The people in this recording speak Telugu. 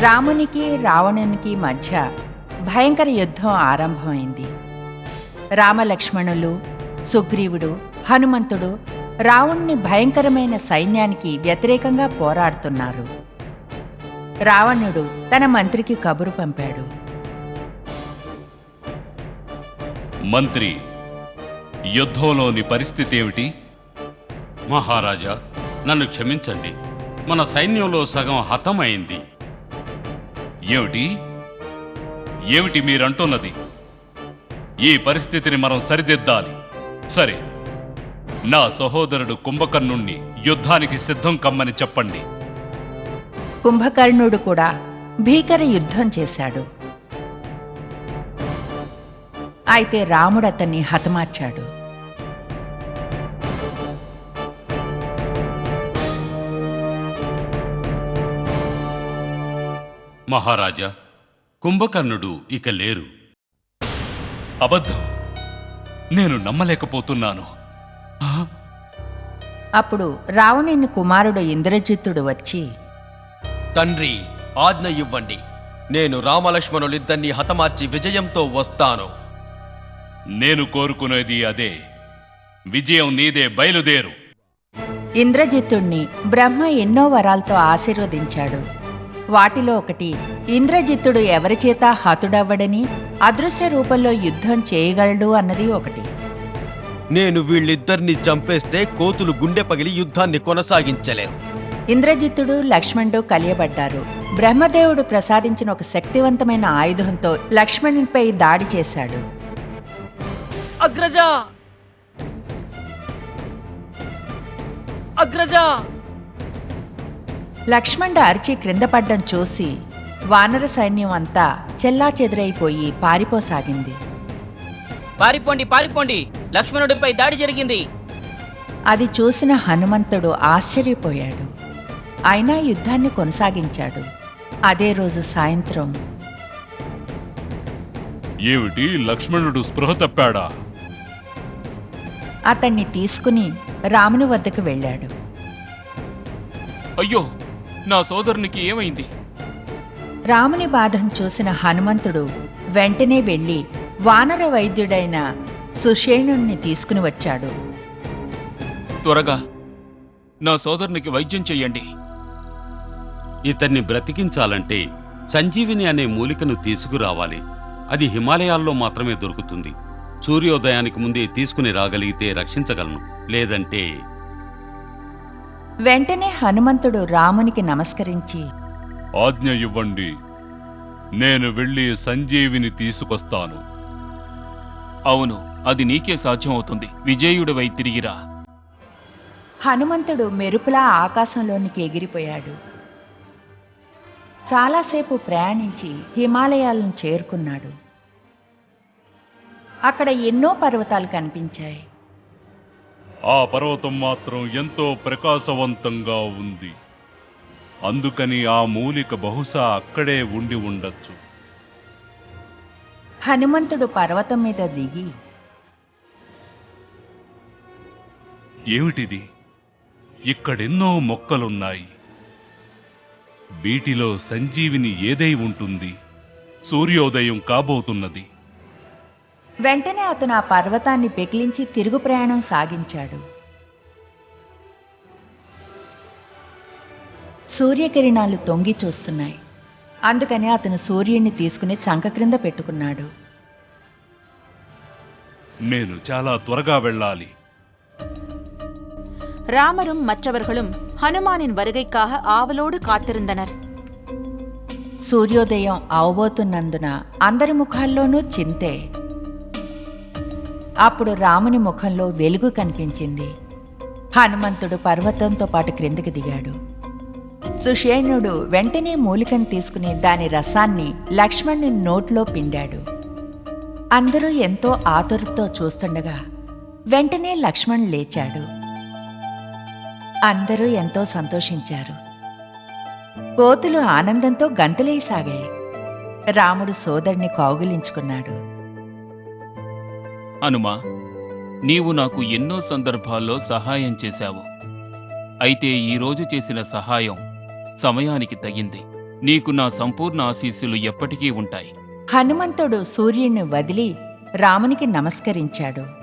రామునికి రావణునికి మధ్య భయంకర యుద్ధం ఆరంభమైంది. రామలక్ష్మణులు, సుగ్రీవుడు, హనుమంతుడు రావణుని భయంకరమైన సైన్యానికి వ్యతిరేకంగా పోరాడుతున్నారు. రావణుడు తన మంత్రికి కబురు పంపాడు. మంత్రి, యుద్ధంలోని పరిస్థితి ఏమిటి? మహారాజా, నన్ను క్షమించండి. మన సైన్యంలో సగం హతమైంది. ఏమిటి ఏమిటి మీరంటున్నది? ఈ పరిస్థితిని మనం సరిదిద్దాలి. సరే, నా సహోదరుడు కుంభకర్ణుణ్ణి యుద్ధానికి సిద్ధం కమ్మని చెప్పండి. కుంభకర్ణుడు కూడా భీకర యుద్ధం చేశాడు. అయితే రాముడు అతన్ని హతమార్చాడు. మహారాజా, కుంభకర్ణుడు ఇక లేరు. అబద్ధం! నేను నమ్మలేకపోతున్నాను. అప్పుడు రావణుని కుమారుడు ఇంద్రజిత్తుడు వచ్చి, తండ్రి, ఆజ్ఞ ఇవ్వండి. నేను రామలక్ష్మణులిద్దరినీ హతమార్చి విజయంతో వస్తాను. నేను కోరుకునేది అదే. విజయం నీదే, బయలుదేరు. ఇంద్రజిత్తుణ్ణి బ్రహ్మ ఎన్నో వరాలతో ఆశీర్వదించాడు. వాటిలో ఒకటి, ఇంద్రజిత్తుడు ఎవరిచేత హతుడవ్వడని, అదృశ్య రూపంలో యుద్ధం చేయగలడు అన్నది ఒకటి. నేను వీళ్ళిద్దరినీ చంపేస్తే కోతులు గుండె పగిలి యుద్ధాన్ని కొనసాగించలేవు. ఇంద్రజిత్తుడు, లక్ష్మణుడు కలియబడ్డారు. బ్రహ్మదేవుడు ప్రసాదించిన ఒక శక్తివంతమైన ఆయుధంతో లక్ష్మణునిపై దాడి చేశాడు. అగ్రజా! అగ్రజా! లక్ష్మణుడు అరిచి క్రింద పడ్డం చూసి వానర సైన్యం అంతా చెల్లాచెదురైపోయి పారిపోసాగింది. పారిపోండి, పారిపోండి! లక్ష్మణుడిపై దాడి జరిగింది. అది చూసిన హనుమంతుడు ఆశ్చర్యపోయాడు. అయినా యుద్ధాన్ని కొనసాగించాడు. అదే రోజు సాయంత్రం, ఏమిటి, లక్ష్మణుడు స్పృహ తప్పాడా? అతన్ని తీసుకుని రాముని వద్దకు వెళ్ళాడు. అయ్యో, నా సోదరునికి ఏమైంది? రాముని బాధను చూసిన హనుమంతుడు వెంటనే వెళ్ళి వానర వైద్యుడైన సుషేణుణ్ణి తీసుకుని వచ్చాడు. త్వరగా నా సోదరునికి వైద్యం చెయ్యండి. ఇతన్ని బ్రతికించాలంటే సంజీవిని అనే మూలికను తీసుకురావాలి. అది హిమాలయాల్లో మాత్రమే దొరుకుతుంది. సూర్యోదయానికి ముందే తీసుకుని రాగలిగితే రక్షించగలను, లేదంటే... వెంటనే హనుమంతుడు రామునికి నమస్కరించి, ఆజ్ఞ ఇవ్వండి. నేను వెళ్ళి సంజీవిని తీసుకొస్తాను. అవును, అది నీకే సాధ్యం అవుతుంది. విజయుడివై తిరిగిరా. హనుమంతుడు మెరుపులా ఆకాశంలోనికి ఎగిరిపోయాడు. చాలాసేపు ప్రయాణించి హిమాలయాలను చేరుకున్నాడు. అక్కడ ఎన్నో పర్వతాలు కనిపించాయి. ఆ పర్వతం మాత్రం ఎంతో ప్రకాశవంతంగా ఉంది. అందుకని ఆ మూలిక బహుశా అక్కడే ఉండి ఉండొచ్చు. హనుమంతుడు పర్వతం మీద దిగి, ఏమిటిది? ఇక్కడెన్నో మొక్కలున్నాయి. వీటిలో సంజీవిని ఏదై ఉంటుంది? సూర్యోదయం కాబోతున్నది. వెంటనే అతను ఆ పర్వతాన్ని పెకిలించి తిరుగు ప్రయాణం సాగించాడు. సూర్యకిరణాలు తొంగి చూస్తున్నాయి. అందుకని అతను సూర్యుడిని తీసుకుని చంక క్రింద పెట్టుకున్నాడు. నేను చాలా త్వరగా వెళ్ళాలి. ராமரும் மற்றவர்களும் ஹனுமானின் வருகைக்காக ஆவலோடு காத்திருந்தனர். సూర్యోదయం అవబోతున్నందున అందరి ముఖాల్లోనూ చింతే. అప్పుడు రాముని ముఖంలో వెలుగు కనిపించింది. హనుమంతుడు పర్వతంతో పాటు క్రిందికి దిగాడు. సుషేణుడు వెంటనే మూలికను తీసుకుని దాని రసాన్ని లక్ష్మణుని నోట్లో పిండాడు. అందరూ ఎంతో ఆతురతో చూస్తుండగా వెంటనే లక్ష్మణుడు లేచాడు. అందరూ ఎంతో సంతోషించారు. కోతులు ఆనందంతో గంతులేసాగాయి. రాముడు సోదరుని కౌగిలించుకున్నాడు. హనుమా, నీవు నాకు ఎన్నో సందర్భాల్లో సహాయం చేశావు. అయితే ఈరోజు చేసిన సహాయం సమయానికి తగింది. నీకు నా సంపూర్ణ ఆశీస్సులు ఎప్పటికీ ఉంటాయి. హనుమంతుడు సూర్యుని వదిలి రామునికి నమస్కరించాడు.